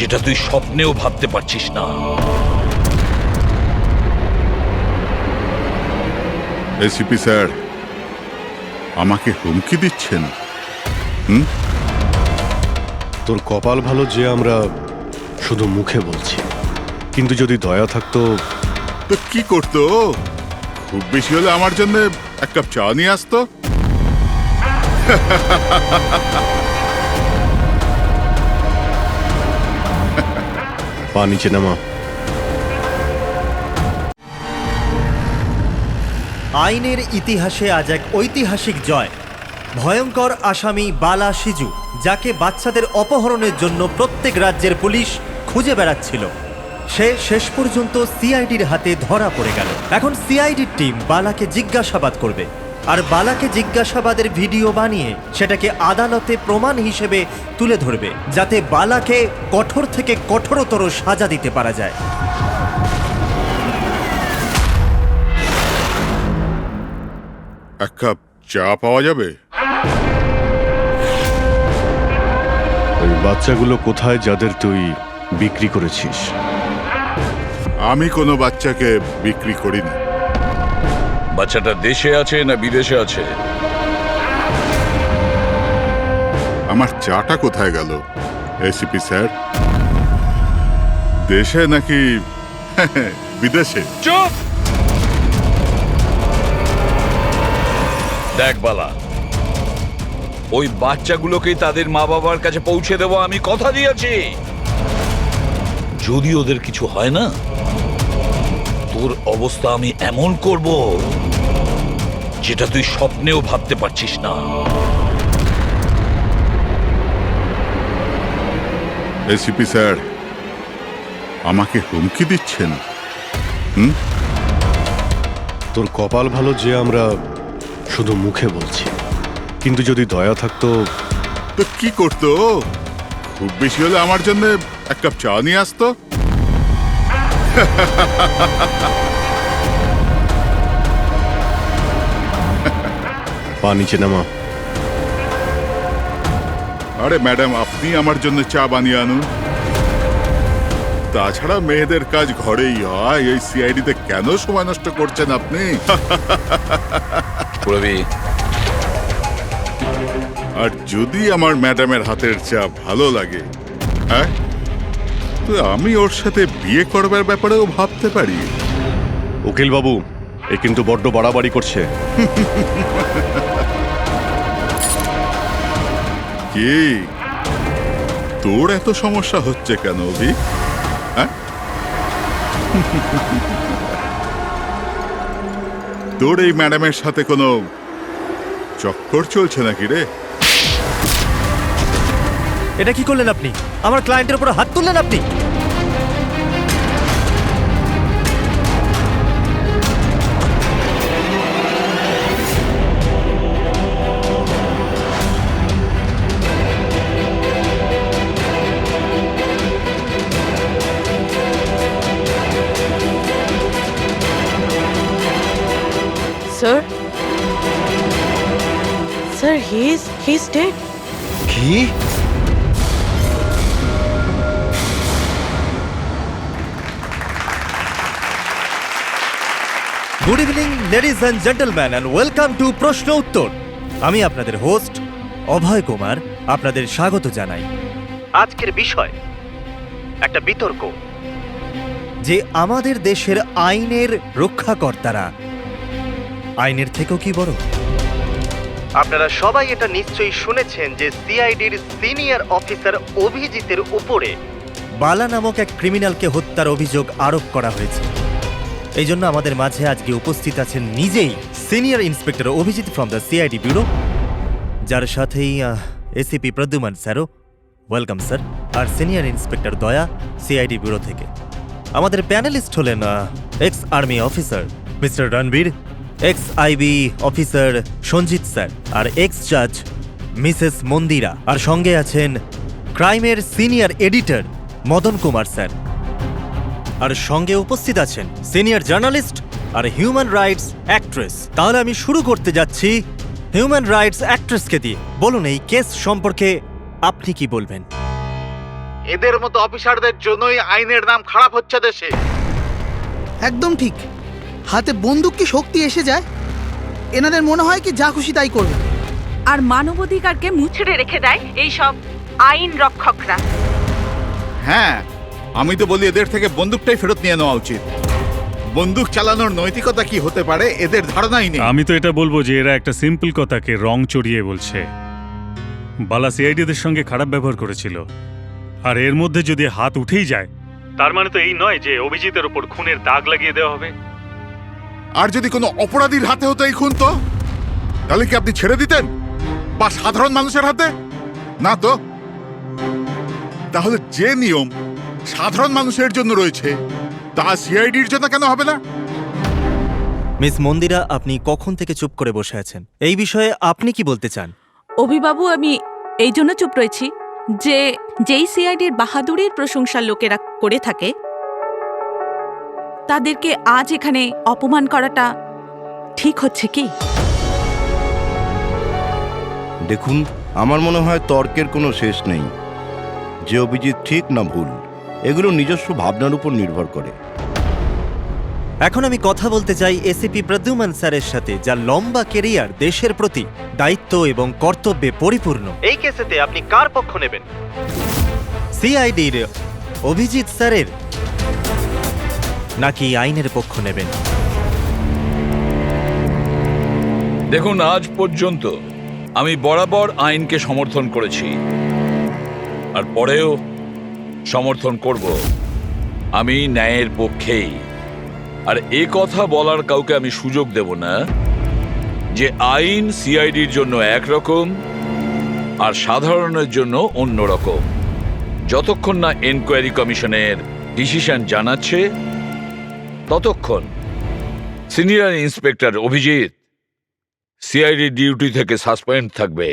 যেটা তুই স্বপ্নেও ভাবতে পারছিস না। এসিপি স্যার আমাকে হুমকি দিচ্ছেন? তোর কপাল ভালো যে আমরা শুধু মুখে বলছি, কিন্তু যদি দয়া থাকতো। তো কি করতো? খুব বেশি হলে আমার জন্য এক কাপ চা নিয়ে আসতো। পা নিচে নামা। আইনের ইতিহাসে আজ এক ঐতিহাসিক জয়। ভয়ঙ্কর আসামি বালা সিজু, যাকে বাচ্চাদের অপহরণের জন্য প্রত্যেক রাজ্যের পুলিশ খুঁজে বেড়াচ্ছিল, সে শেষ পর্যন্ত সিআইডির হাতে ধরা পড়ে গেল। এখন সিআইডির টিম বালাকে জিজ্ঞাসাবাদ করবে, আর বালাকে জিজ্ঞাসাবাদের ভিডিও বানিয়ে সেটাকে আদালতে প্রমাণ হিসেবে তুলে ধরবে, যাতে বালাকে কঠোর থেকে কঠোরতর সাজা দিতে পারা যায়। এক কাপ চা পাওয়া যাবে? ওই বাচ্চাগুলো কোথায় যাদের তুই বিক্রি করেছিস? আমি কোনো বাচ্চাকে বিক্রি করিনি। বাচ্চাটা দেশে আছে না বিদেশে আছে? আমার চাটা কোথায় গেল এসিপি স্যার? দেশে নাকি বিদেশে? চুপ! দেখ বালা, ওই বাচ্চাগুলোকেই তাদের মা বাবার কাছে পৌঁছে দেবো, আমি কথা দিয়েছি। যদি ওদের কিছু হয় না, তোর অবস্থা আমি এমন করব যেটা তুই স্বপ্নেও ভাবতে পারছিস না। এসিপি স্যার আমাকে হুমকি দিচ্ছেন? তোর কপাল ভালো যে আমরা শুধু মুখে বলছি, কিন্তু যদি দয়া থাকতো। তো কি করতো? খুব বেশি হলে আমার জন্য এক কাপ চা নিয়ে আসতো। পা নিচে নামা। আরে ম্যাডাম, আপনি আমার জন্য চা বানিয়ে আনুন। তাছাড়া মেয়েদের কাজ ঘরেই হয়, এই সিআইডিতে কেন সময় নষ্ট করছেন আপনি? আর যদি আমার ম্যাডামের হাতের চা ভালো লাগে, হ্যাঁ, তো আমি ওর সাথে বিয়ে করবার ব্যাপারেও ভাবতে পারি। উকিল বাবু, এ কিন্তু বড্ড বাড়াবাড়ি করছে। কি তোর এত সমস্যা হচ্ছে কেন অভি? হ্যাঁ, তোর এই ম্যাডামের সাথে কোনো চক্কর চলছে নাকি রে? এটা কি করলেন আপনি? আমার ক্লায়েন্টের উপর হাত তুললেন আপনি। Sir? Sir, he's dead. কি? Good evening ladies and gentleman, and welcome to প্রশ্ন উত্তর। আমি আপনাদের হোস্ট অভয় কুমার আপনাদের স্বাগত জানাই। আজকের বিষয় একটা বিতর্ক, যে আমাদের দেশের আইনের রক্ষাকর্তারা আইনের থেকেও কি বড়। আপনারা সবাই এটা নিশ্চয়ই শুনেছেন যে সিআইডির সিনিয়র অফিসার অভিজিতের উপরে বালা নামক এক ক্রিমিনালকে হত্যার অভিযোগ আরোপ করা হয়েছে। এই জন্য আমাদের মাঝে আজকে উপস্থিত আছেন নিজেই senior inspector Abhijeet from the CID bureau, যার সাথেই এসিপি প্রদ্যুমান স্যারও, ওয়েলকাম স্যার, আর senior inspector Daya CID bureau থেকে। আমাদের প্যানেলিস্ট হলেন ex army officer Mr Ranbir, ex IB officer Sanjit sir, আর এক্স জাজ মিসেস মন্দিরা, আর সঙ্গে আছেন ক্রাইমের senior editor Madan Kumar sir, আর সঙ্গে উপস্থিত আছেন সিনিয়র জার্নালিস্ট আর হিউম্যান রাইটস অ্যাক্ট্রেস। তাহলে আমি শুরু করতে যাচ্ছি হিউম্যান রাইটস অ্যাক্ট্রেসকে দিয়ে। বলুন, এই কেস সম্পর্কে আপনি কি বলবেন? এদের মতো অফিসারদের জন্যই আইনের নাম খারাপ হচ্ছে দেশে। একদম ঠিক। হাতে বন্দুক কি শক্তি এসে যায়, এনাদের মনে হয় কি যা খুশি তাই করবে। আর মানবাধিকারকে মুচড়ে রেখে দেয় এইসব আইন রক্ষকরা। হ্যাঁ, আমি তো বলি এদের থেকে বন্দুকটাই ফেরত নিয়ে নেওয়া উচিত। বন্দুক চালানোর নৈতিকতা কি হতে পারে এদের ধারণাই নেই। আমি তো এটা বলবো যে এরা একটা সিম্পল কথাকে রং চড়িয়ে বলছে। বালা সিআইডিদের সঙ্গে খারাপ ব্যবহার করেছিল, আর এর মধ্যে যদি হাত উঠেই যায় তার মানে তো এই নয় যে অভিজিতের ওপর খুনের দাগ লাগিয়ে দেওয়া হবে। আর যদি কোনো অপরাধীর হাতে হতো এই খুন, তো তাহলে কি আপনি ছেড়ে দিতেন, বা সাধারণ মানুষের হাতে? না তো। তাহলে যে নিয়ম সাধারণ মানুষের জন্য রয়েছে তা সিআইডির জন্য কেন হবে না? মিস মন্দিরা, আপনি কখন থেকে চুপ করে বসে আছেন? এই বিষয়ে আপনি কি বলতে চান? অভিবাবু, আমি এই জন্য চুপ রয়েছি যে যেই সিআইডির বাহাদুরির প্রশংসা লোকেরা করে থাকে তাদেরকে আজ এখানে অপমান করাটা ঠিক হচ্ছে কি? দেখুন, আমার মনে হয় তর্কের কোনো শেষ নেই। যে অভিজিৎ ঠিক না ভুল, এগুলো নিজস্ব ভাবনার উপর নির্ভর করে। এখন আমি কথা বলতে চাই এসিপি প্রদ্যুম্ন স্যারের সাথে, যার লম্বা কেরিয়ার দেশের প্রতি দায়িত্ব এবং কর্তব্যে পরিপূর্ণ। এই কেসেতে আপনি কার পক্ষ নেবেন? সিআইডির অভিজিৎ স্যারের, নাকি আইনের পক্ষ নেবেন? দেখুন, আজ পর্যন্ত আমি বরাবর আইনকে সমর্থন করেছি, আর পরেও সমর্থন করব। আমি ন্যায়ের পক্ষেই। আর এ কথা বলার কাউকে আমি সুযোগ দেব না যে আইন সিআইডির জন্য একরকম আর সাধারণের জন্য অন্যরকম। যতক্ষণ না এনকোয়ারি কমিশনের ডিসিশন জানাচ্ছে ততক্ষণ senior inspector Abhijeet CID duty থেকে সাসপেন্ড থাকবে।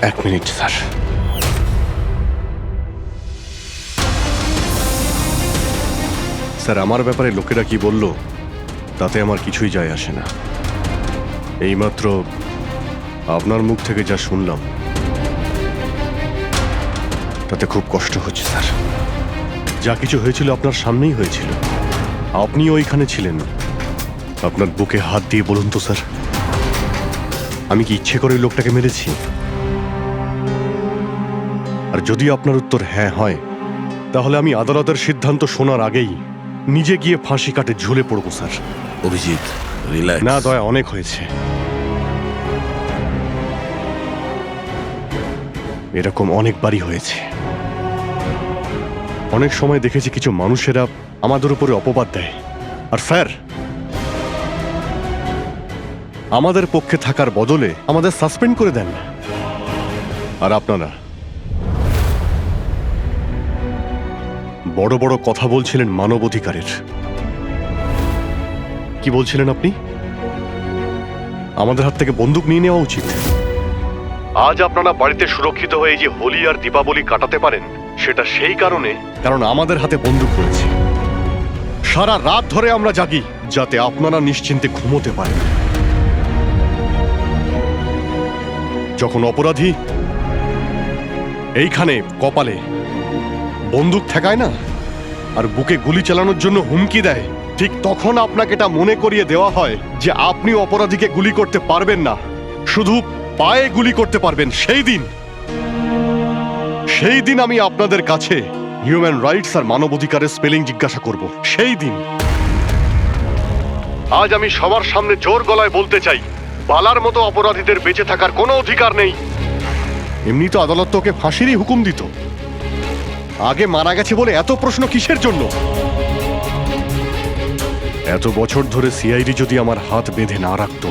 এক মিনিট স্যার। স্যার, আমার ব্যাপারে লোকেরা কি বলল তাতে আমার কিছুই যায় আসে না। এইমাত্র আপনার মুখ থেকে যা শুনলাম তাতে খুব কষ্ট হচ্ছে স্যার। যা কিছু হয়েছিল আপনার সামনেই হয়েছিল, আপনিও ওইখানে ছিলেন। আপনার বুকে হাত দিয়ে বলুন তো স্যার, আমি কি ইচ্ছে করে ওই লোকটাকে মেরেছি? আর যদি আপনার উত্তর হ্যাঁ হয়, তাহলে আমি আদালতের সিদ্ধান্ত শোনার আগেই নিজে গিয়ে ফাঁসি কাটে ঝুলে পড়বো স্যার। অভিজিৎ, রিল্যাক্স। না দয়া, অনেক হয়েছে। এরকম অনেকবারই হয়েছে। অনেক সময় দেখেছি কিছু মানুষেরা আমাদের উপরে অপবাদ দেয়, আর স্যার আমাদের পক্ষে থাকার বদলে আমাদের সাসপেন্ড করে দেন। আর আপনারা বড় বড় কথা বলছিলেন মানবাধিকারের। কি বলছিলেন আপনি? আমাদের হাত থেকে বন্দুক নিয়ে নেওয়া উচিত। আজ আপনারা বাড়িতে সুরক্ষিত হয়ে যে হোলি আর দীপাবলি কাটাতে পারেন, সেটা সেই কারণে কারণ আমাদের হাতে বন্দুক রয়েছে। সারা রাত ধরে আমরা জাগি যাতে আপনারা নিশ্চিন্তে ঘুমোতে পারেন। যখন অপরাধী এইখানে কপালে বন্দুক ঠেকায় না আর বুকে গুলি চালানোর জন্য হুমকি দেয়, ঠিক তখন আপনাকে এটা মনে করিয়ে দেওয়া হয় যে আপনি অপরাধীকে গুলি করতে পারবেন না, শুধু পায়ে গুলি করতে পারবেন। সেই দিন আমি আপনাদের কাছে হিউম্যান রাইটস আর মানবাধিকারের স্পেলিং জিজ্ঞাসা করব। সেই দিন। আজ আমি সবার সামনে জোর গলায় বলতে চাই, বালার মতো অপরাধীদের বেঁচে থাকার কোনো অধিকার নেই। এমনি তো আদালত তোকে ফাঁসিরই হুকুম দিত। আগে মারা গেছে বলে এত প্রশ্ন কিসের জন্য? এত বছর ধরে সিআইডি যদি আমার হাত বেঁধে না রাখতো,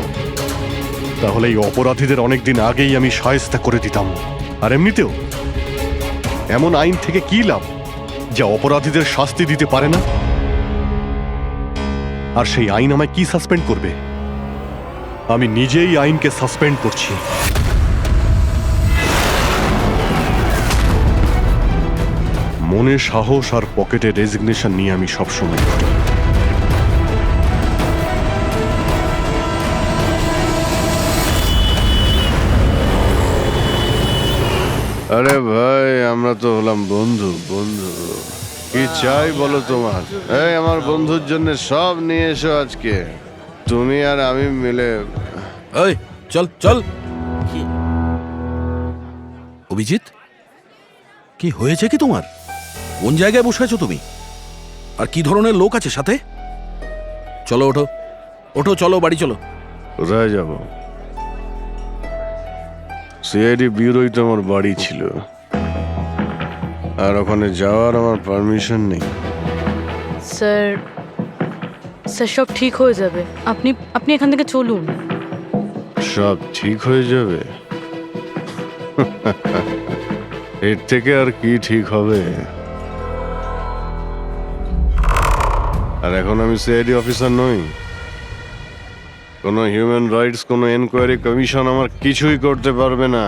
তাহলে এই অপরাধীদের অনেকদিন আগেই আমি শায়েস্তা করে দিতাম। আর এমনিতেও এমন আইন থেকে কি লাভ যা অপরাধীদের শাস্তি দিতে পারে না? আর সেই আইন আমায় কি সাসপেন্ড করবে? আমি নিজেই আইনকে সাসপেন্ড করছি। মনে সাহস আর পকেটে রেজিগনেশন নিয়ে আমি সবসময় ঘুরি। আরে ভাই, আমরা তো হলাম বন্ধু। বন্ধু কি চাই বলো তোমার? এই আমার বন্ধুর জন্য সব নিয়ে এসো আজকে, তুমি আর আমি মিলে। এই চল চল। অভিজিৎ, কি হয়েছে কি তোমার? কোন জায়গায় বসে আছো তুমি? আর কি ধরনের লোক আছে সাথে? চলো ওঠো ওঠো, চলো বাড়ি চলো। কোথায় যাব? সিআইডি ব্যুরোই তো আমার বাড়ি ছিল, আর ওখানে যাওয়ার আমার পারমিশন নেই। স্যার, স্যার সব ঠিক হয়ে যাবে। আপনি আপনি এখান থেকে চলুন। সব ঠিক হয়ে যাবে? এর থেকে আর কি ঠিক হবে? আর এখন আমি সিআইডি অফিসার নই। কোনো হিউম্যান রাইটস, কোনো এনকোয়ারি কমিশন আমার কিছুই করতে পারবে না।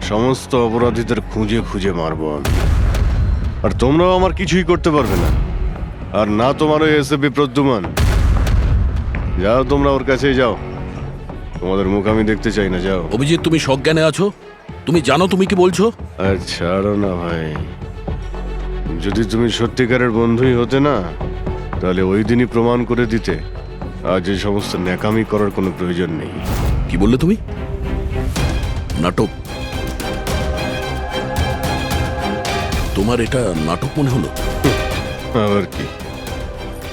সমস্ত অপরাধীদের খুঁজে খুঁজে মারব আমি। আর তোমরাও আমার কিছুই করতে পারবে না। আর না তোমার ওই এসএপি প্রদ্যুমান। যাও তোমরা ওর কাছেই যাও, তোমাদের মুখ আমি দেখতে চাই না, যাও। অভিজিৎ, তুমি সজ্ঞানে আছো? তুমি জানো তুমি কি বলছো? ছাড়ো না ভাই, যদি তুমি সত্যিকারের বন্ধুই হতে না, তাহলে ওই দিনই প্রমাণ করে দিতে আজ এই সমস্ত ন্যাকামি করার কোনো প্রয়োজন নেই। কি বললে তুমি? নাটক? তোমার এটা নাটক মনে হলো? আবার কি?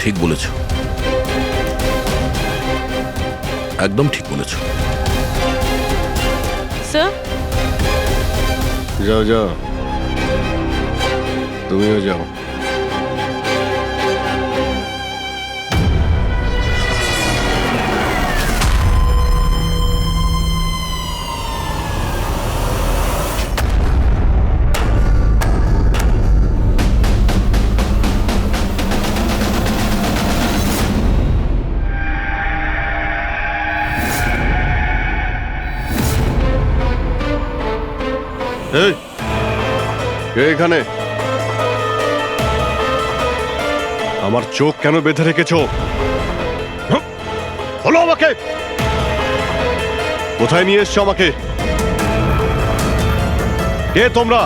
ঠিক বলেছ, একদম ঠিক বলেছ। স্যার, যাও যাও, তুমিও যাও। এই, কে এখানে? আমার চোখ কেন বেঁধে রেখেছ? বলো আমাকে, কোথায় নিয়ে এসছো আমাকে? কে তোমরা?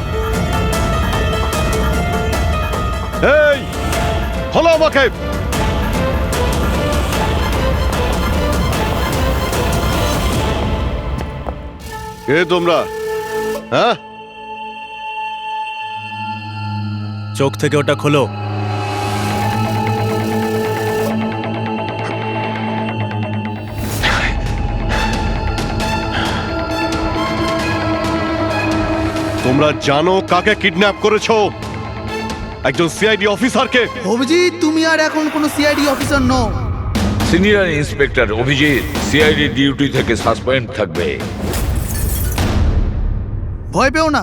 এই, বলো আমাকে। কে তোমরা? হ্যাঁ, চোখ থেকে ওটা খোলো। তোমরা জানো কাকে কিডন্যাপ করেছো? একজন সিআইডি অফিসারকে। অভিজিৎ, তুমি আর এখন কোনো সিআইডি অফিসার নও। Senior inspector Abhijeet CID duty থেকে সাসপেন্ড থাকবে। ভয় পেও না,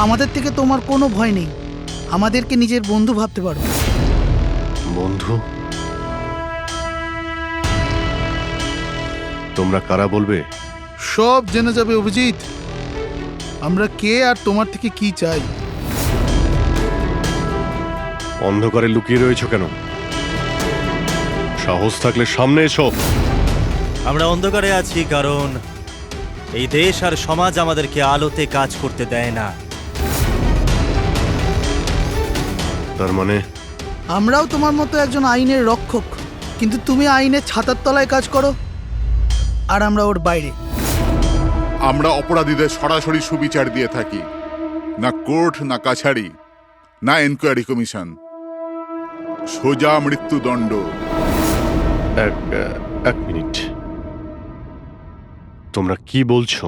আমাদের থেকে তোমার কোনো ভয় নেই। আমাদেরকে নিজের বন্ধু ভাবতে পারো। বন্ধু? তোমরা কারা বলবে? সব জেনে যাবে অভিজিৎ, আমরা কে আর তোমার থেকে কি চাই। অন্ধকারে লুকিয়ে রয়েছো কেন? সাহস থাকলে সামনে এসো। আমরা অন্ধকারে আছি কারণ এই দেশ আর সমাজ আমাদেরকে আলোতে কাজ করতে দেয় না। তার মানে? আমরাও তোমার মতো একজন আইনের রক্ষক, কিন্তু তুমি আইনের ছাতার তলায় কাজ করো আর আমরা ওর বাইরে। আমরা অপরাধীদের সরাসরি সুবিচার দিয়ে থাকি, না কোর্ট, না কাছারি, না এনকোয়ারি কমিশন, সোজা মৃত্যুদণ্ড। এক মিনিট, তোমরা কি বলছো?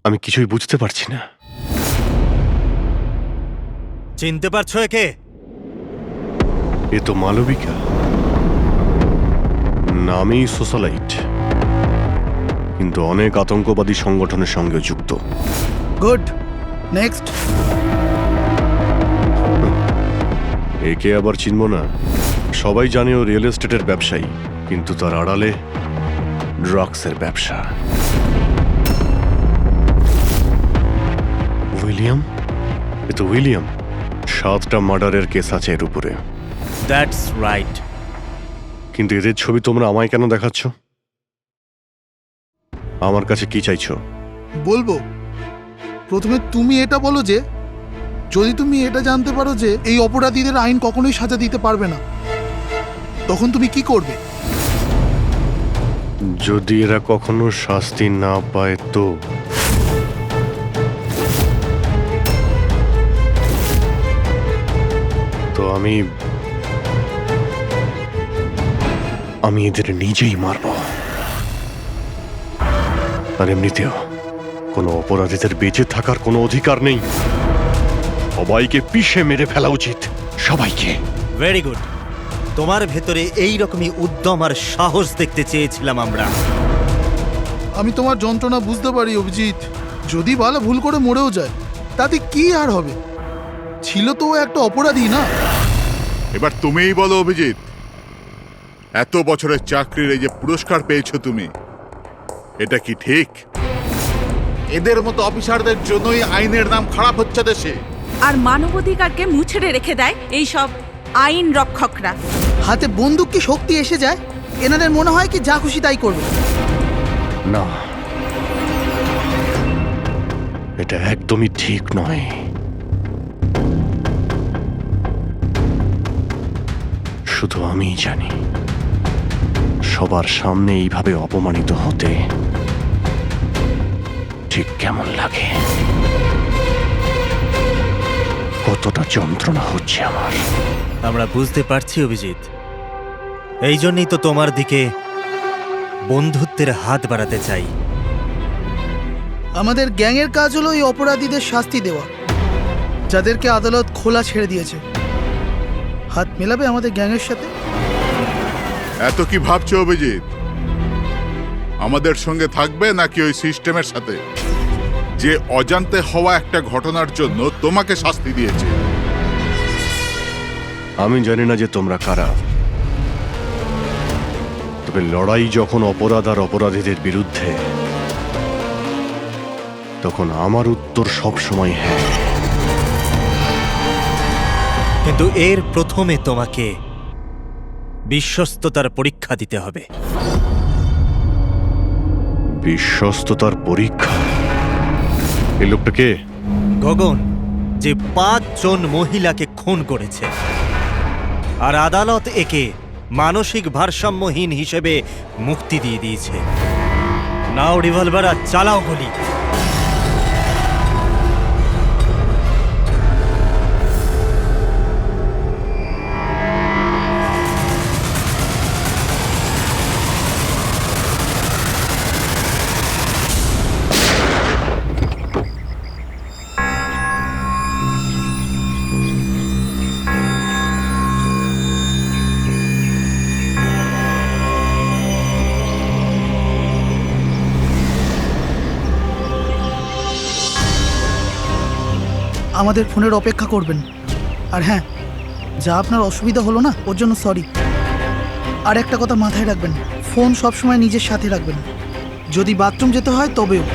আমি কিছুই বুঝতে পারছি না। চিনতে পারছো একে? এ তো মালবিকা, নামই সোশ্যালাইট, কিন্তু অনেক আতঙ্কবাদী সংগঠনের সঙ্গে যুক্ত। Good, next. একে আবার চিনব না? সবাই জানে ও রিয়েল এস্টেটের ব্যবসায়ী, কিন্তু তার আড়ালে ড্রাগসের ব্যবসা। Will William? এ তো উইলিয়াম। 7টা মার্ডারের কেস আছে এর উপরে। That's right. কিন্তু এদের ছবি তোমরা আমায় কেন দেখাচ্ছ? আমার কাছে কি চাইছো? বলবো, প্রথমে তুমি এটা বলো যে যদি তুমি এটা জানতে পারো যে এই অপরাধীদের আইন কখনোই সাজা দিতে পারবে না, তখন তুমি কি করবে? যদি এরা কখনো শাস্তি না পায় তো তো আমি এদের নিজেই মারব। আর এমনিতেও কোনো অপরাধীদের বেঁচে থাকার কোনো অধিকার নেই। সবাইকে পিষে মেরে ফেলা উচিত, সবাইকে। Very good. তোমার ভেতরে এই রকমই উদ্যম আর সাহস দেখতে চেয়েছিলাম আমরা। আমি তোমার যন্ত্রণা বুঝতে পারি অভিজিৎ। যদি বালা ভুল করে মরেও যায় তাতে কি আর হবে? ছিল তো ও একটা অপরাধী, না? এবার তুমিই বলো অভিজিৎ, এত বছরের চাকরির এই যে পুরস্কার পেয়েছো তুমি, এটা কি ঠিক? এদের মতো অফিসারদের জন্যই আইনের নাম খারাপ হচ্ছে দেশে। আর মানবাধিকারকে মুছড়ে রেখে দেয় এই সব আইন রক্ষকরা। হাতে বন্দুক কি শক্তি এসে যায়? এনাদের মনে হয় কি যা খুশি তাই করবে। না, এটা একদমই ঠিক নয়। শুধু আমিই জানি সবার সামনে এইভাবে অপমানিত হতে ঠিক কেমন লাগে, কতটা যন্ত্রণা হচ্ছে আমার। আমরা বুঝতে পারছি অভিজিৎ। এই জন্যই তো তোমার দিকে বন্ধুত্বের হাত বাড়াতে চাই। আমাদের গ্যাংয়ের কাজ হলো এই অপরাধীদের শাস্তি দেওয়া, যাদেরকে আদালত খোলা ছেড়ে দিয়েছে। হাত মেলাবে আমাদের গ্যাংয়ের সাথে? এত কি ভাবছো অভিজিৎ? আমাদের সঙ্গে থাকবে নাকি ওই সিস্টেমের সাথে, যে অজান্তে হওয়া একটা ঘটনার জন্য তোমাকে শাস্তি দিয়েছে? আমি জানি না যে তোমরা কারা, তবে লড়াই যখন অপরাধ আর অপরাধীদের বিরুদ্ধে, তখন আমার উত্তর সবসময় হ্যাঁ। কিন্তু এর প্রথমে তোমাকে বিশ্বস্ততার পরীক্ষা দিতে হবে। বিশ্বস্ততার পরীক্ষা? এই লোকটা কে? গগন, যে 5 জন মহিলাকে খুন করেছে। আর আদালত একে মানসিক ভারসাম্যহীন হিসেবে মুক্তি দিয়ে দিয়েছে। নাও রিভলভার আর চালাও গুলি। আমাদের ফোনের অপেক্ষা করবেন। আর হ্যাঁ, যা আপনার অসুবিধা হলো না, ওর জন্য সরি। আর একটা কথা মাথায় রাখবেন, ফোন সবসময় নিজের সাথে রাখবেন। যদি বাথরুম যেতে হয় তবেও।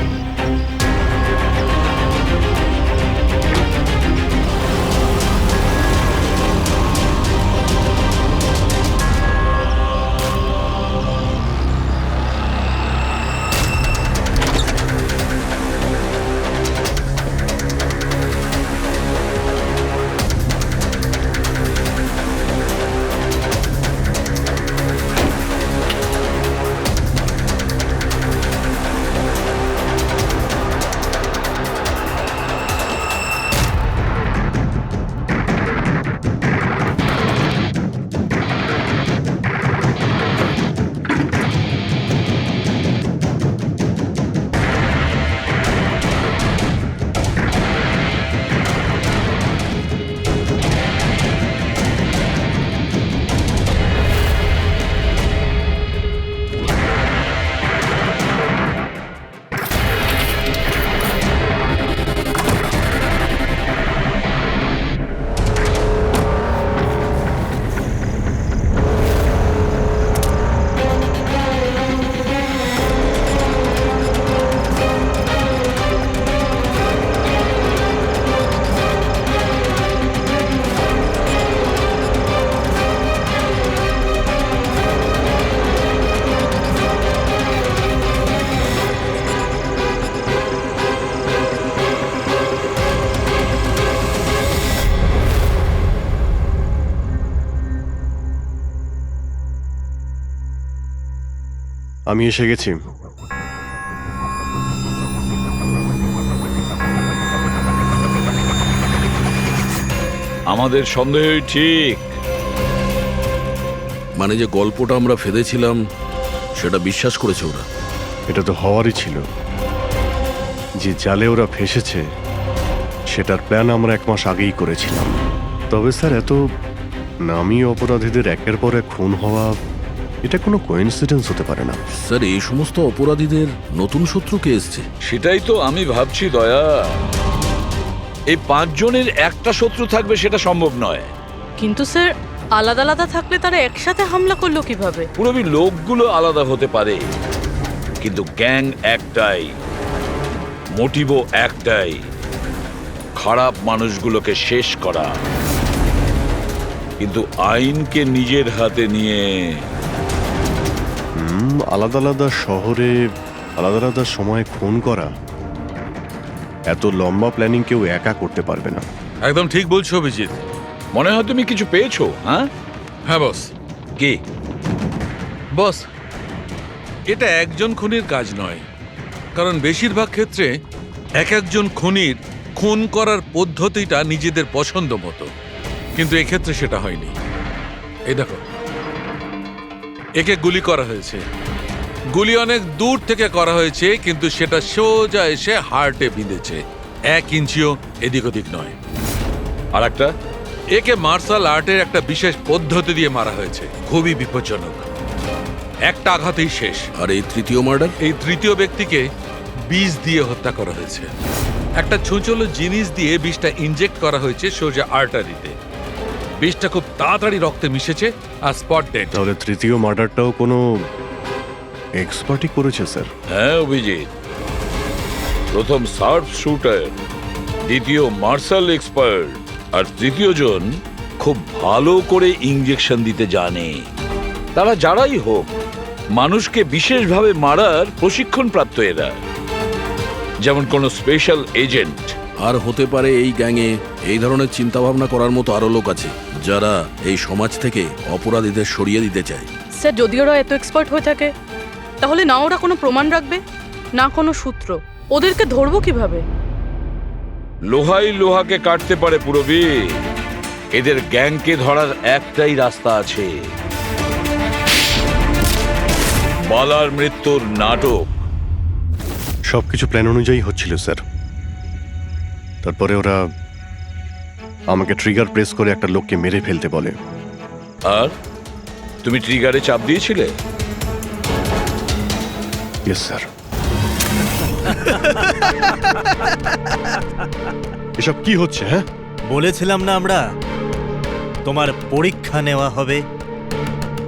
আমি এসে গেছি। আমাদের সন্দেহই ঠিক। মানে যে গল্পটা আমরা ফেলেছিলাম সেটা বিশ্বাস করেছে ওরা। এটা তো হওয়ারই ছিল। যে জালে ওরা ফেসেছে সেটার প্ল্যান আমরা 1 মাস আগেই করেছিলাম। তবে স্যার, এত নামী অপরাধীদের একের পর এক খুন হওয়া, এটা কোনো কোইন্সিডেন্স হতে পারে না। স্যার, এই সমস্ত অপরাধীদের নতুন শত্রু কে এসছে? সেটাই তো আমি ভাবছি দয়া। এই 5 জনের একটা শত্রু থাকবে সেটা সম্ভব নয়। কিন্তু স্যার, আলাদা আলাদা থাকলে তারা একসাথে হামলা করলো কিভাবে? পুরোপুরি লোকগুলো আলাদা হতে পারে, কিন্তু গ্যাং একটাই, মোটিভও একটাই, খারাপ মানুষগুলোকে শেষ করা। কিন্তু আইনকে নিজের হাতে নিয়ে আলাদা আলাদা শহরে আলাদা আলাদা সময় খুন করা, এত লম্বা প্ল্যানিং কেউ একা করতে পারবে না। একদম ঠিক বলছো অভিজিৎ। মনে হয় তুমি কিছু পেয়েছো। হ্যাঁ হ্যাঁ বস। কি বস, এটা একজন খুনির কাজ নয়, কারণ বেশিরভাগ ক্ষেত্রে এক একজন খুনির খুন করার পদ্ধতিটা নিজেদের পছন্দ মতো, কিন্তু এক্ষেত্রে সেটা হয়নি। এই দেখো, একে গুলি করা হয়েছে, গুলি অনেক দূর থেকে করা হয়েছে, কিন্তু সেটা সোজা এসে হার্টে বিঁধেছে, 1 ইঞ্চিও এদিক ওদিক নয়। আর একটা, একে মার্শাল আর্টের একটা বিশেষ পদ্ধতি দিয়ে মারা হয়েছে, খুবই বিপজ্জনক। একটা আঘাতেই শেষ। আর এই তৃতীয় মার্ডার? এই তৃতীয় ব্যক্তিকে বিষ দিয়ে হত্যা করা হয়েছে। একটা ছোঁচলো জিনিস দিয়ে বিষটা ইনজেক্ট করা হয়েছে সোজা আর্টারিতে। বিষটা খুব তাড়াতাড়ি রক্তে মিশেছে আর স্পট ডেড। তাহলে তৃতীয় মার্ডারটাও কোনো এক্সপার্টই করেছে স্যার? হ্যাঁ অভিজিৎ, প্রথম শার্প শুটার, দ্বিতীয় মার্শাল এক্সপার্ট, আর তৃতীয় জন খুব ভালো করে ইঞ্জেকশন দিতে জানে। তারা যারাই হোক, মানুষকে বিশেষভাবে মারার প্রশিক্ষণ প্রাপ্ত এরা, যেমন কোনো স্পেশাল এজেন্ট। আর হতে পারে এই গ্যাংয়ে এই ধরনের চিন্তাভাবনা করার মতো আরো লোক আছে, যারা এই সমাজ থেকে অপরাধীদের সরিয়ে দিতে চায়। স্যার, যদি ওরা এত এক্সপার্ট হয়ে থাকে, তাহলে না ওরা কোনো প্রমাণ রাখবে, না কোনো সূত্র। ওদেরকে ধরবো কিভাবে? লোহাই লোহাকে কাটতে পারে পুরবি। এদের গ্যাংকে ধরার একটাই রাস্তা আছে, বালার মৃত্যুর নাটক। সবকিছু প্ল্যান অনুযায়ী হচ্ছিল স্যার। তারপরে ওরা আমাকে ট্রিগার প্রেস করে একটা লোককে মেরে ফেলতে বলে। আর তুমি ট্রিগারে চাপ দিয়েছিলে? Yes sir. এসব কি হচ্ছে? হ্যাঁ, বলেছিলাম না আমরা, তোমার পরীক্ষা নেওয়া হবে,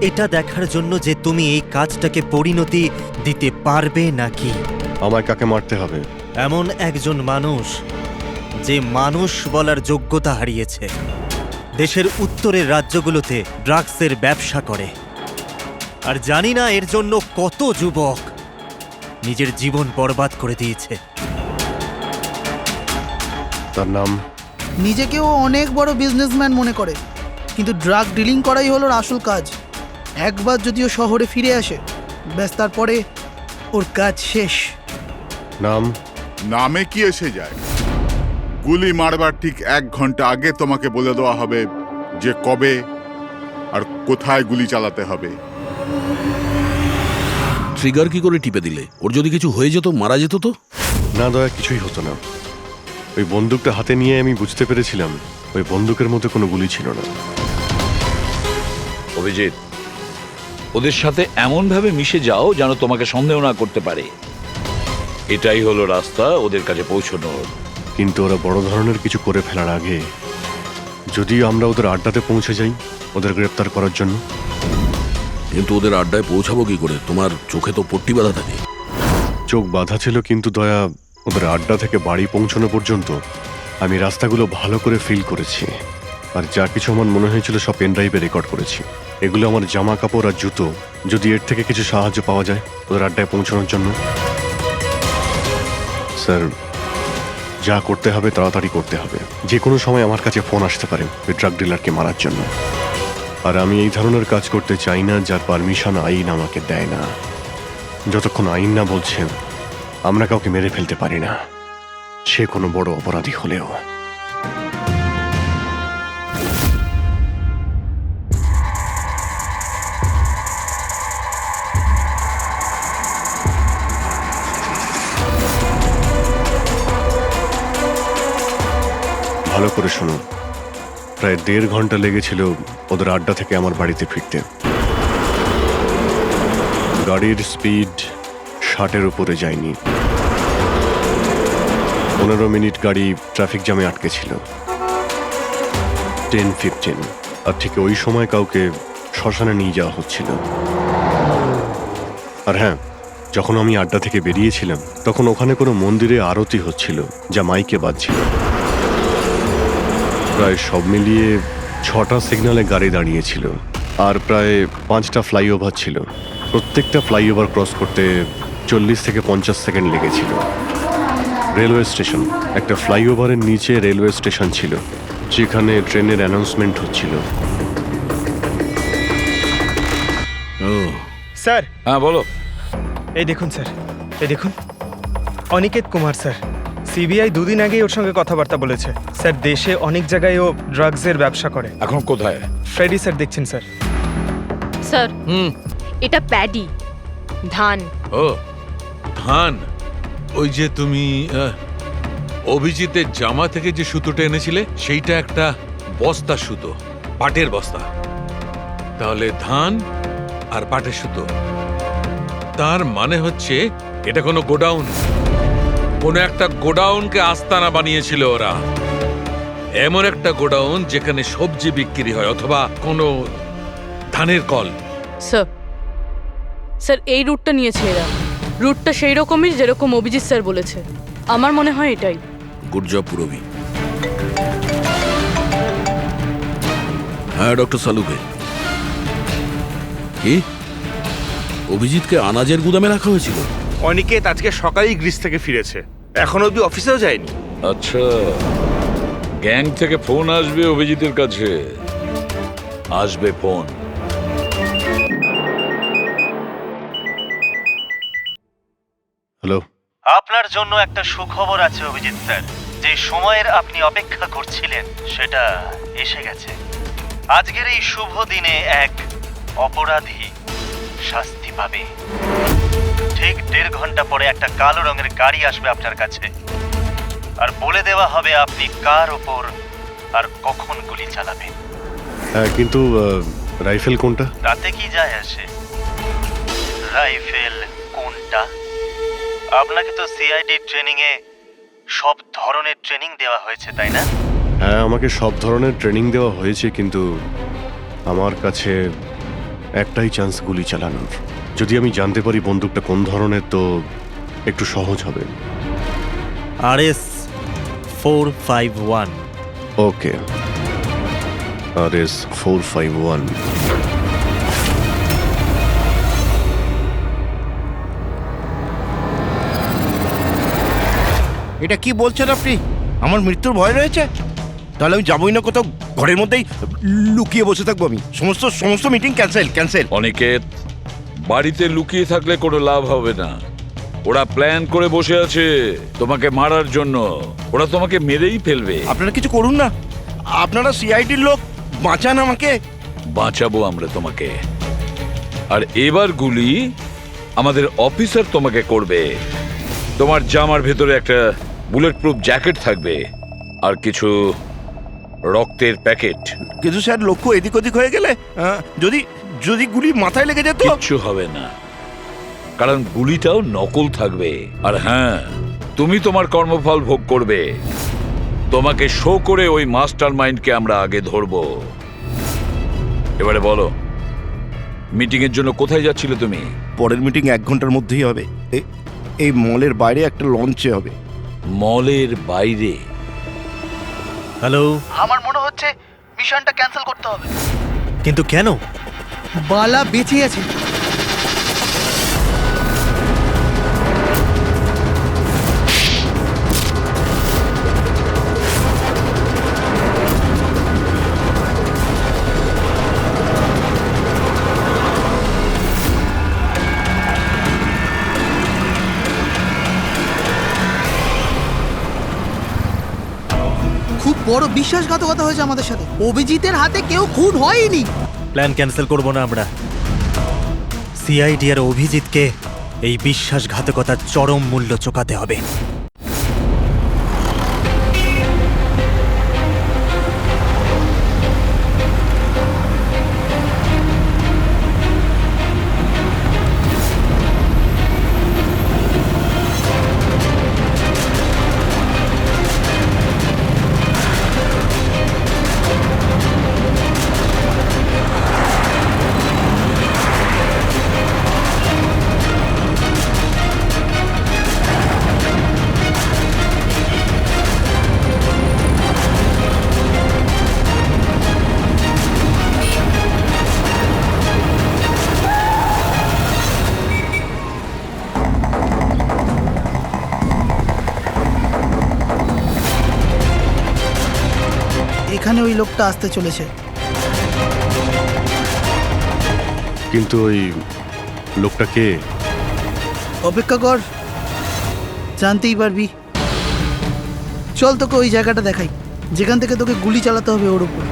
এটা দেখার জন্য যে তুমি এই কাজটাকে পরিণতি দিতে পারবে নাকি। আমায় কাকে মারতে হবে? এমন একজন মানুষ যে মানুষ বলার যোগ্যতা হারিয়েছে, দেশের উত্তরের রাজ্যগুলোতে ড্রাগসের ব্যবসা করে, আর জানি না এর জন্য কত যুবক নিজের জীবন বরবাদ করে দিয়েছে। তার নাম? নিজেকেও অনেক বড় বিজনেসম্যান মনে করে, কিন্তু ড্রাগ ডিলিং করাই হলো ওর আসল কাজ। একবার যদিও শহরে ফিরে আসে, ব্যাস তারপরে ওর কাজ শেষ। নাম? নামে কি এসে যায়? গুলি মারবার ঠিক 1 ঘন্টা আগে তোমাকে বলে দেওয়া হবে যে কবে আর কোথায় গুলি চালাতে হবে। ট্রিগার কি করে টিপে দিলে? ওর যদি কিছু হয়ে যেত, মারা যেত তো? না দয়া, কিছুই হতো না। ওই বন্দুকটা হাতে নিয়ে আমি বুঝতে পেরেছিলাম ওই বন্দুকের মধ্যে কোনো গুলি ছিল না। অভিজিৎ, ওদের সাথে এমন ভাবে মিশে যাও যেন তোমাকে সন্দেহ না করতে পারে। এটাই হলো রাস্তা ওদের কাছে পৌঁছানোর। কিন্তু ওরা বড় ধরনের কিছু করে ফেলার আগে যদি আমরা ওদের আড্ডাতে পৌঁছে যাই ওদের গ্রেপ্তার করার জন্য। কিন্তু ওদের আড্ডায় পৌঁছাবো কি করে? তোমার চোখে তো পট্টি বাঁধা থাকে। চোখ বাঁধা ছিল, কিন্তু দয়া, ওদের আড্ডা থেকে বাড়ি পৌঁছানো পর্যন্ত আমি রাস্তাগুলো ভালো করে ফিল করেছি। আর যা কিছু আমার মনে হয়েছিল সব পেনড্রাইভে রেকর্ড করেছি। এগুলো আমার জামা কাপড় আর জুতো। যদি এর থেকে কিছু সাহায্য পাওয়া যায় ওদের আড্ডায় পৌঁছানোর জন্য। স্যার, যা করতে হবে তাড়াতাড়ি করতে হবে। যে কোনো সময় আমার কাছে ফোন আসতে পারে ওই ড্রাগ ডিলারকে মারার জন্য। আর আমি এই ধরনের কাজ করতে চাই না যার পারমিশন আইন আমাকে দেয় না। যতক্ষণ আইন না বলছে আমরা কাউকে মেরে ফেলতে পারি না, সে কোনো বড় অপরাধী হলেও। ভালো করে শুনুন, প্রায় 1.5 ঘন্টা লেগেছিল ওদের আড্ডা থেকে আমার বাড়িতে ফিরতে। গাড়ির স্পিড 60-এর উপরে যায়নি। 15 মিনিট গাড়ি ট্রাফিক জ্যামে আটকে ছিল। 10-15 আর ঠিক ওই সময় কাউকে শ্মশানে নিয়ে যাওয়া হচ্ছিল। আর হ্যাঁ, যখন আমি আড্ডা থেকে বেরিয়েছিলাম তখন ওখানে কোনো মন্দিরে আরতি হচ্ছিল, যা মাইকে বাজছিল। প্রায় সব মিলিয়ে 6টা সিগন্যালে গাড়ি দাঁড়িয়েছিল, আর প্রায় 5টা ফ্লাইওভার ছিল। প্রত্যেকটা ফ্লাইওভার ক্রস করতে 40 থেকে 50 সেকেন্ড লেগেছিল। রেলওয়ে স্টেশন, একটা ফ্লাইওভারের নিচে রেলওয়ে স্টেশন ছিল, যেখানে ট্রেনের অ্যানাউন্সমেন্ট হচ্ছিল। ও স্যার, হ্যাঁ বলো। এই দেখুন স্যার, এই দেখুন, অনিকেত কুমার স্যার। সিবিআই 2 দিন আগেই ওর সঙ্গে কথাবার্তা বলেছে। স্যার, দেশে অনেক জায়গায় ও ড্রাগসের ব্যবসা করে। এখন কোথায়? ফ্রেডি স্যার দেখছেন স্যার। স্যার, এটা প্যাডি, ধান। ও ধান, ওই যে তুমি অভিজিতের জামা থেকে যে সুতোটা এনেছিলে সেইটা একটা বস্তা সুতো, পাটের বস্তা। তাহলে ধান আর পাটের সুতো, তার মানে হচ্ছে এটা কোনো গোডাউন, কোনো একটা গোডাউনকে আস্তানা বানিয়েছিল ওরা। এমন একটা গোডাউন যেখানে সবজি বিক্রি হয়, অথবা কোনো ধানের কল। স্যার, স্যার এই রুটটা নিয়েছে এরা। রুটটা সেই রকমই যেরকম অভিজিৎ স্যার বলেছে। আমার মনে হয় এটাই। গুড জব পুরবি। হ্যাঁ ডক্টর সালুকে, কি অভিজিৎকে আনাজের গুদামে রাখা হয়েছিল? অনিকেত আজকে সকালেই গ্রিস থেকে ফিরেছে, এখন অব্দি অফিসেও যায়নি। আচ্ছা, গ্যাং থেকে ফোন আসবে অভিজিতের কাছে, আসবে ফোন। হ্যালো, আপনার জন্য একটা সুখবর আছে অভিজিৎ স্যার। যে সময়ের আপনি অপেক্ষা করছিলেন সেটা এসে গেছে। আজকের এই শুভ দিনে এক অপরাধী শাস্তি পাবে। ঠিক 1.5 ঘন্টা পরে একটা কালো রঙের গাড়ি আসবে আপনার কাছে, আর বলে দেওয়া হবে আপনি কার ওপর আর কখন গুলি চালাবেন। হ্যাঁ, কিন্তু রাইফেল কোনটা? তাতে কি যায় আসে রাইফেল কোনটা? আপনাকে তো সিআইডি ট্রেনিং এ সব ধরনের ট্রেনিং দেওয়া হয়েছে, তাই না? হ্যাঁ, আমাকে সব ধরনের ট্রেনিং দেওয়া হয়েছে, কিন্তু আমার কাছে একটাই চান্স গুলি চালানোর। যদি আমি জানতে পারি বন্দুকটা কোন ধরনের, তো একটু সহজ হবে। RS 451। ওকে, RS 451। এটা কি বলছেন আপনি? আমার মৃত্যুর ভয় রয়েছে? তাহলে আমি যাবই না কোথাও, ঘরের মধ্যেই লুকিয়ে বসে থাকবো আমি। সমস্ত মিটিং ক্যান্সেল। অনিকেত, বাড়িতে লুকিয়ে থাকলে কোনো লাভ হবে না। ওরা প্ল্যান করে বসে আছে তোমাকে মারার জন্য। ওরা তোমাকে মেরেই ফেলবে। আপনারা কিছু করুন না, আপনারা সিআইডির লোক, বাঁচান আমাকে। বাঁচাবো আমরা তোমাকে। আর এবার গুলি আমাদের অফিসার তোমাকে করবে। তোমার জামার ভেতরে একটা বুলেট প্রুফ জ্যাকেট থাকবে, আর কিছু রক্তের প্যাকেট। কিন্তু স্যার, লক্ষ্য এদিক ওদিক হয়ে গেলে, যদি গুলি মাথায় লেগে যেত? কিচ্ছু হবে না, কারণ গুলিটাও নকল থাকবে। আর হ্যাঁ, তুমি তোমার কর্মফল ভোগ করবে। তোমাকে শো করে ওই মাস্টার মাইন্ডকে আমরা আগে ধরবো। এবারে বলো, মিটিং এর জন্য কোথায় যাচ্ছিলে তুমি? পরের মিটিং 1 ঘন্টার মধ্যেই হবে। এই মলের বাইরে একটা লঞ্চে হবে। মলের বাইরে? হ্যালো, আমার মনে হচ্ছে মিশনটা ক্যান্সেল করতে হবে। কিন্তু কেন? বালা বেঁচে আছে। খুব বড় বিশ্বাসঘাতকতা হয়েছে আমাদের সাথে। অভিজিতের হাতে কেউ খুন হয়নি। প্ল্যান ক্যান্সেল করব না আমরা। সিআইডি আর অভিজিৎকে এই বিশ্বাসঘাতকতার চরম মূল্য চোকাতে হবে। এখানে ওই লোকটা আসতে চলেছে। কিন্তু ওই লোকটা কে? অপেক্ষা কর, জানতেই পারবি। চল তোকে ওই জায়গাটা দেখাই যেখান থেকে তোকে গুলি চালাতে হবে ওর উপর।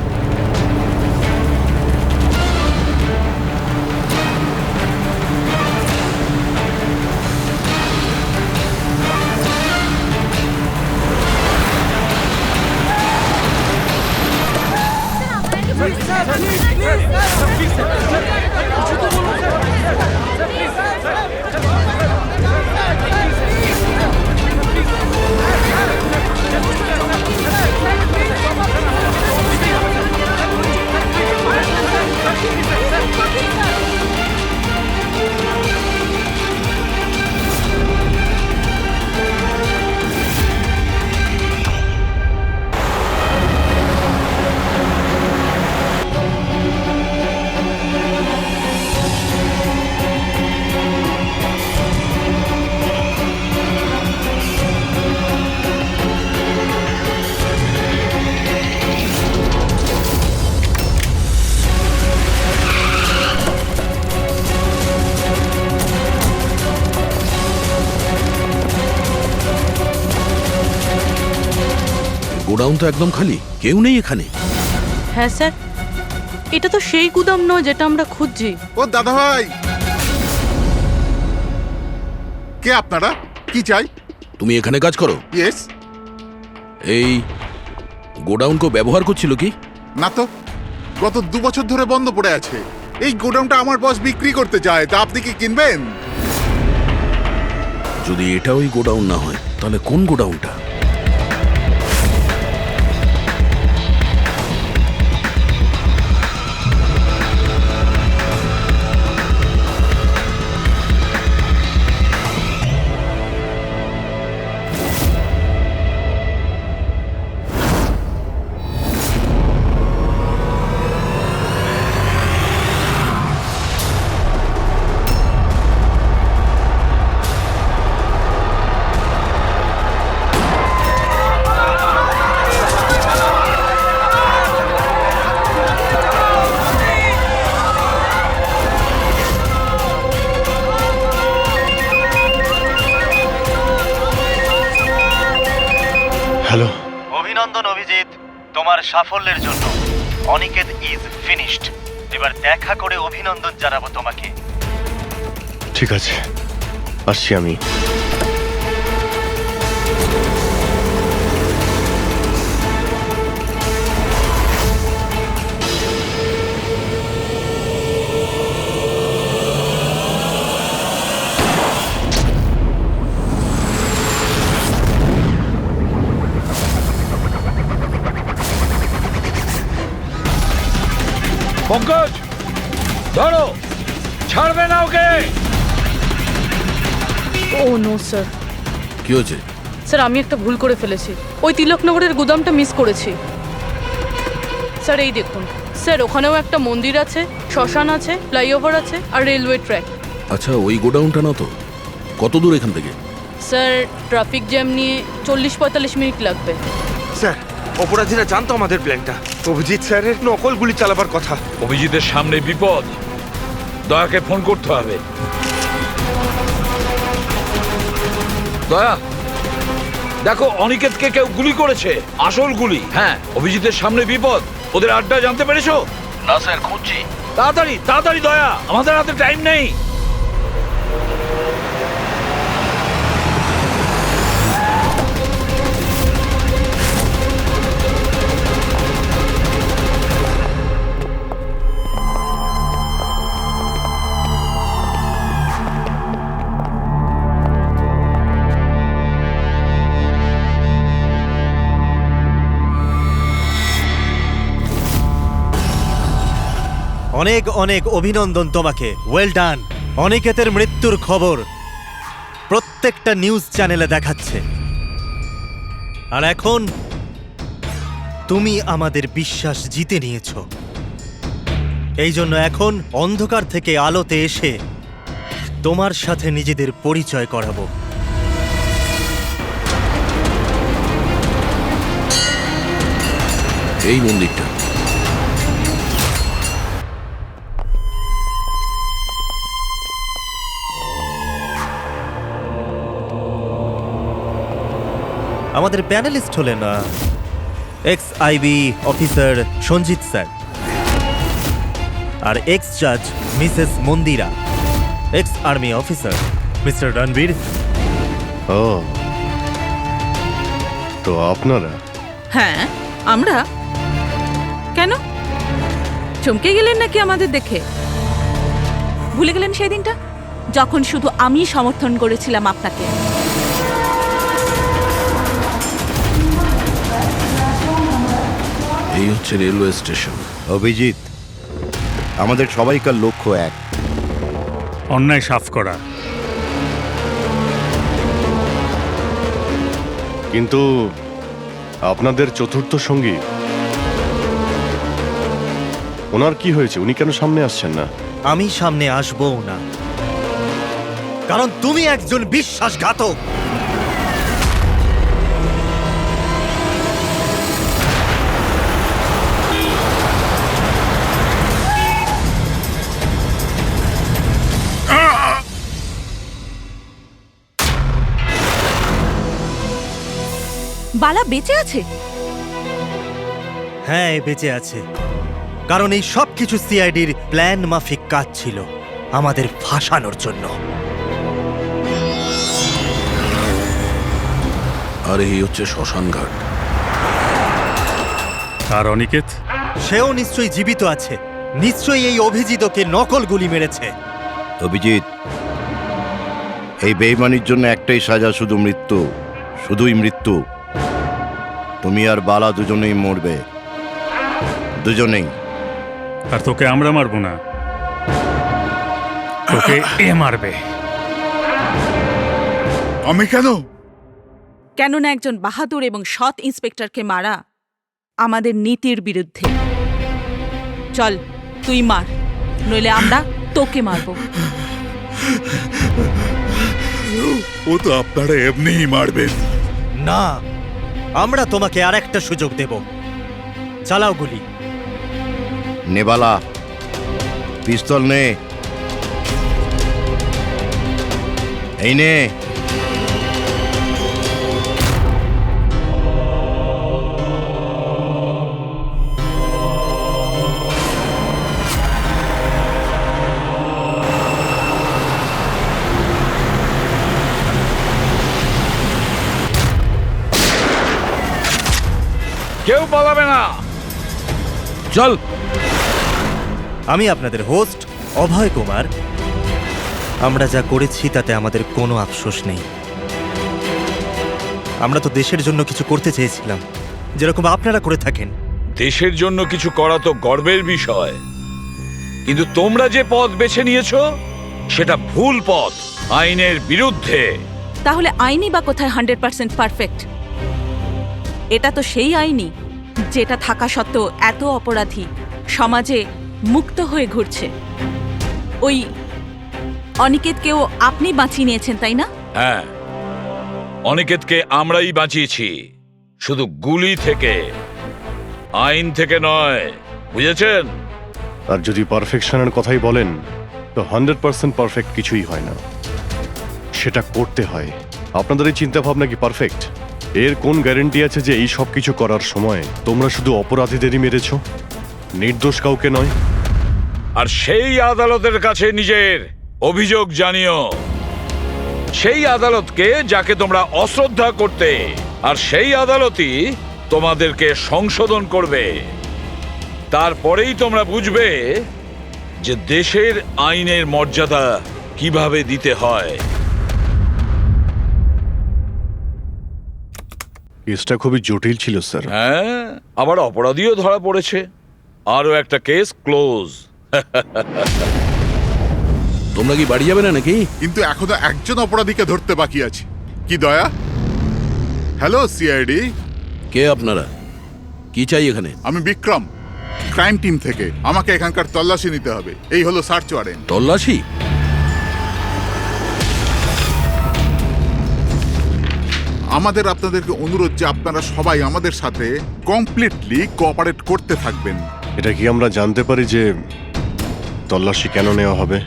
গোডাউন তো একদম খালি, কেউ নেই এখানে। হ্যাঁ স্যার, এটা তো সেই গুদাম নয় যেটা আমরা খুঁজছি। ও দাদা ভাই, কে আপনারা? কি চাই? তুমি এখানে কাজ করো? ইয়েস। এই গোডাউন কো ব্যবহার করছিল কি? না তো, গত 2 বছর ধরে বন্ধ পড়ে আছে। এই গোডাউনটা আমার বস বিক্রি করতে চায়, তা আপনি কি কিনবেন? যদি এটা ওই গোডাউন না হয় তাহলে কোন গোডাউনটা? হ্যালো। অভিনন্দন অভিজিৎ, তোমার সাফল্যের জন্য। Aniket is finished. এবার দেখা করে অভিনন্দন জানাবো তোমাকে। ঠিক আছে, আসছি আমি। পঙ্কজ, ধরো, ছাড়বে না ওকে। ও নো স্যার। কি হয়েছে? স্যার আমি একটা ভুল করে ফেলেছি, ওই তিলকনগরের গুদামটা মিস করেছি। স্যার এই দেখুন স্যার, ওখানেও একটা মন্দির আছে, শ্মশান আছে, ফ্লাইওভার আছে আর রেলওয়ে ট্র্যাক। আচ্ছা, ওই গোডাউনটা না তো? কত দূর এখান থেকে? স্যার ট্রাফিক জ্যাম নিয়ে 40-45 মিনিট লাগবে। স্যার, অপরাধীরা জানতো আমাদের প্ল্যানটা। অভিজিৎ স্যারের নকল গুলি চালাবার কথা। অভিজিতের সামনে বিপদ, দয়াকে ফোন করতে হবে। দয়া, দেখো অনিকেতকে কেউ গুলি করেছে, আসল গুলি। হ্যাঁ, অভিজিতের সামনে বিপদ। ওদের আড্ডা জানতে পেরেছো? না স্যার, খুঁজছি। তাড়াতাড়ি তাড়াতাড়ি দয়া, আমাদের হাতে টাইম নেই। অনেক অনেক অভিনন্দন তোমাকে, ওয়েল ডান। অনিকেতের মৃত্যুর খবর প্রত্যেকটা নিউজ চ্যানেলে দেখাচ্ছে, আর এখন তুমি আমাদের বিশ্বাস জিতে নিয়েছো। এই জন্য এখন অন্ধকার থেকে আলোতে এসে তোমার সাথে নিজেদের পরিচয় করাবো। এই মন্দিরটা আমাদের প্যানেলিস্ট হলেন ex IB officer Sanjit sir, আর এক্স জাজ Mrs Mandira, ex army officer Mr Ranbir. ও, তো আপনারা? হ্যাঁ, আমরা। কেন চমকে গেলেন নাকি আমাদের দেখে? ভুলে গেলেন সেই দিনটা যখন শুধু আমি সমর্থন করেছিলাম আপনাকে? এই হচ্ছে রেলওয়ে স্টেশন। অভিজিৎ, আমাদের সবাইকার লক্ষ্য এক, অন্যায় সাফ করা। কিন্তু আপনাদের চতুর্থ সঙ্গী, ওনার কি হয়েছে? উনি কেন সামনে আসছেন না? আমি সামনে আসবো না, কারণ তুমি একজন বিশ্বাসঘাতক। বালা বেঁচে আছে? হ্যাঁ, এ বেঁচে আছে, কারণ এই সব কিছু সিআইডির প্ল্যান মাফিক কাজ ছিল আমাদের ফাঁসানোর জন্য। আর এই হচ্ছে শ্মশান ঘাট। আর অনিকেত? সেও নিশ্চয়ই জীবিত আছে, নিশ্চয়ই এই অভিজিৎকে নকল গুলি মেরেছে। অভিজিৎ, এই বেইমানির জন্য একটাই সাজা, শুধু মৃত্যু, শুধুই মৃত্যু। তুমি আর বালা দুজনেই মরবে, দুজনেই। আর তোকে আমরা মারবো না, তোকে এ মারবে। আমি কেন? কেননা একজন বাহাদুর এবং সৎ ইন্সপেক্টরকে মারা আমাদের নীতির বিরুদ্ধে। চল তুই মার, নইলে আমরা তোকে মারব। ও তো আপনারা এমনিই মারবেন। না, আমরা তোমাকে আর একটা সুযোগ দেব। চালাও গুলি। নেবালা, পিস্তল নে। এই নে। কেউ পালাবে না। চল। আমি আপনাদের হোস্ট অভয় কুমার। আমরা যা করেছি তাতে আমাদের কোনো আফসোস নেই। আমরা তো দেশের জন্য কিছু করতে চেয়েছিলাম, যেরকম আপনারা করে থাকেন। দেশের জন্য কিছু করা তো গর্বের বিষয়, কিন্তু তোমরা যে পথ বেছে নিয়েছো সেটা ভুল পথ, আইনের বিরুদ্ধে। তাহলে আইনি বা কোথায় 100% পারফেক্ট? এটা তো সেই আইনি যেটা থাকা সত্ত্বেও এত অপরাধী সমাজে মুক্ত হয়ে ঘুরছে। ওই অনিকেতকেও আপনি বাঁচিয়ে নিয়েছেন, তাই না? হ্যাঁ, অনিকেতকে আমরাই বাঁচিয়েছি, শুধু গুলি থেকে, আইন থেকে নয়, বুঝেছেন? আর যদি পারফেকশনের কথাই বলেন তো 100% পারফেক্ট কিছুই হয় না, সেটা করতে হয়। আপনাদের এই চিন্তা ভাবনা কি পারফেক্ট? এর কোন গ্যারেন্টি আছে যে এই সব কিছু করার সময় তোমরা শুধু অপরাধীদেরই মেরেছো, নির্দোষ কাউকে নয়? আর সেই আদালতের কাছে নিজের অভিযোগ জানিও, সেই আদালতকে যাকে তোমরা অশ্রদ্ধা করতে, আর সেই আদালতই তোমাদেরকে সংশোধন করবে। তারপরেই তোমরা বুঝবে যে দেশের আইনের মর্যাদা কিভাবে দিতে হয়। কেসটা খুবই জটিল ছিল স্যার। হ্যাঁ, আবার অপরাধীও ধরা পড়েছে। আরো একটা কেস ক্লোজ। তোমরা কি বাড়ি যাবে না নাকি? কিন্তু এখনো একজন অপরাধীকে ধরতে বাকি আছে। কি দয়া? Hello CID. কে আপনারা? কি চাই এখানে? আমি বিক্রম, ক্রাইম টিম থেকে। আমাকে এখানকার তল্লাশি নিতে হবে। এই হলো সার্চ ওয়ারেন্ট। তল্লাশি? আমাদের আপনাদেরকে অনুরোধ যে আপনারা সবাই আমাদের সাথে কমপ্লিটলি কোঅপারেট করতে থাকবেন। এটা কি আমরা জানতে পারি যে তল্লাশি কেন নেওয়া হবে?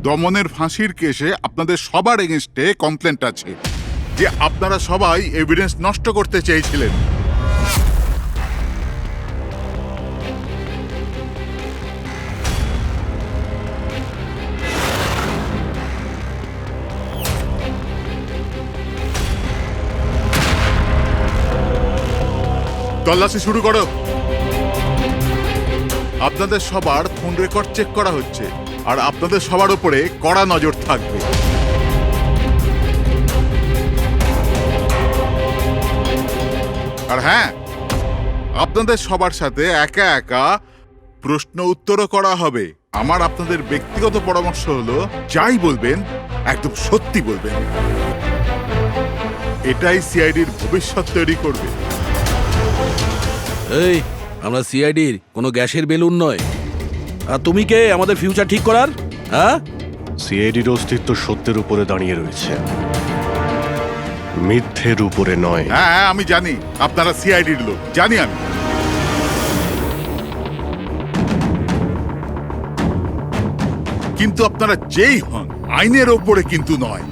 দমনের ফাঁসির কেসে আপনাদের সবার এগেনস্টে কমপ্লেন্ট আছে যে আপনারা সবাই এভিডেন্স নষ্ট করতে চেয়েছিলেন। তল্লাশি শুরু করো। আপনাদের সবার ফোন রেকর্ড চেক করা হচ্ছে, আর আপনাদের সবার উপরে কড়া নজর থাকবে। আর হ্যাঁ, আপনাদের সবার সাথে একা একা প্রশ্ন উত্তরও করা হবে। আমার আপনাদের ব্যক্তিগত পরামর্শ হলো, যাই বলবেন একদম সত্যি বলবেন। এটাই সিআইডির ভবিষ্যৎ তৈরি করবে। এই, আমরা সিআইডির কোনো গ্যাসের বেলুন নয়। আর তুমি কে আমাদের ফিউচার ঠিক করার? হ্যাঁ, সিআইডির অস্তিত্ব সত্যের উপরে দাঁড়িয়ে রয়েছে, মিথ্যের উপরে নয়। হ্যাঁ হ্যাঁ, আমি জানি আপনারা সিআইডির লোক, জানি আমি। কিন্তু আপনারা যেই হন, আইনের ওপরে কিন্তু নয়।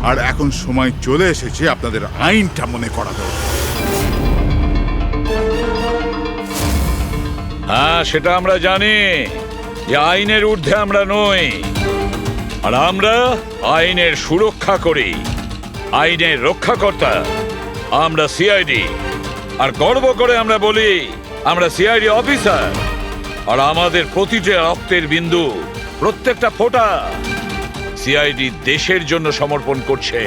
আর এখন সময় চলে এসেছে আপনাদের আইনটা মনে করা দরকার। হ্যাঁ, সেটা আমরা জানি যে আইনের ঊর্ধ্বে আমরা নই, আর আমরা আইনের সুরক্ষা করি, আইনের রক্ষাকর্তা। আমরা সিআইডি, আর গর্ব করে আমরা বলি আমরা সিআইডি অফিসার। আর আমাদের প্রতিটা রক্তের বিন্দু, প্রত্যেকটা ফোঁটা সিআইডি দেশের জন্য সমর্পণ করছে।